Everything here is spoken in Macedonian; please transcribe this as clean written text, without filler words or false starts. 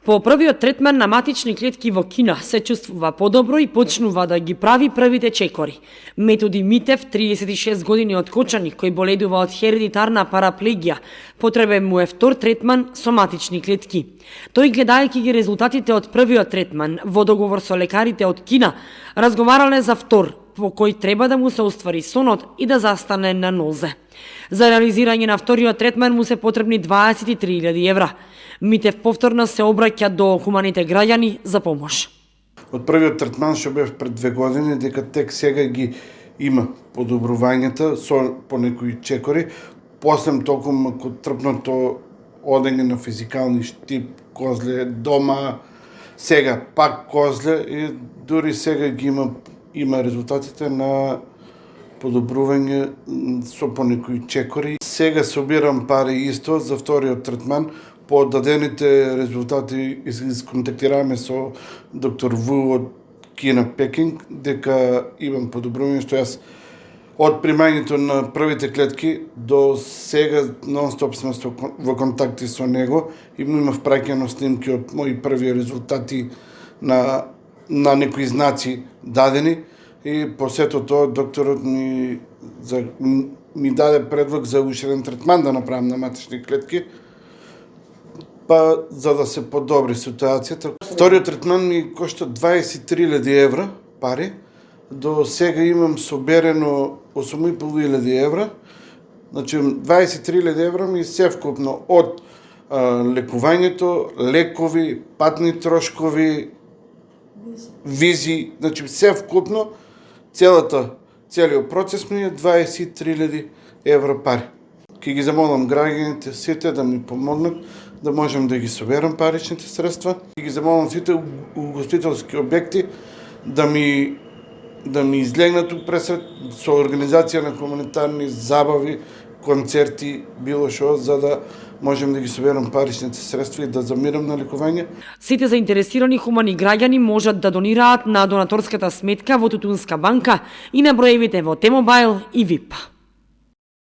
По првиот третман на матични клетки во Кина се чувствува подобро и почнува да ги прави првите чекори. Методи Митев, 36 години од Кочани, кој боледува од хередитарна параплегија, потребен му е втор третман со матични клетки. Тој, гледајќи ги резултатите од првиот третман, во договор со лекарите од Кина, разговарале за втор, по кој треба да му се оствари сонот и да застане на нозе. За реализирање на вториот третман му се потребни 23.000 евра. Митев повторно се обраќа до хуманите граѓани за помош. Од првиот третман што бев пред 2 години, дека тек сега ги има подобрувањата со по некои чекори, после токму ако трпното одење на физикални штип, козле, дома, сега пак козле и дури сега ги има резултатите на подобрување со по некои чекори. Сега собирам пари исто за вториот третман. По дадените резултати исконтактираме со доктор Ву од Кина Пекинг, дека имам подобрување, што јас од примањето на првите клетки до сега нон-стоп сме во контакти со него и имав праќано снимки од мои први резултати на некои знаци дадени и по сето тоа докторот ми даде предлог за уште еден третман да направам на матични клетки, па за да се подобри ситуацијата. Вториот третман ми кошта 23.000 евра пари. До сега имам соберено 8.500 евра. Значи 23.000 евра ми се вкупно од лекувањето, лекови, патни трошкови, визи, значи се вкупно целиот процес ми е 23.000 евра пари. Ке ги замолам граѓаните сите да ми помогнат да можем да ги соберам паричните средства. Ке ги замолам сите угостителски објекти да ми излегнат пресред со организација на хуманитарни забави, концерти, било што, за да можем да ги соберам паричните средства и да замирам на лекување. Сите заинтересирани хумани граѓани можат да донираат на донаторската сметка во Тутунска банка и на броевите во T-Mobile и VIP.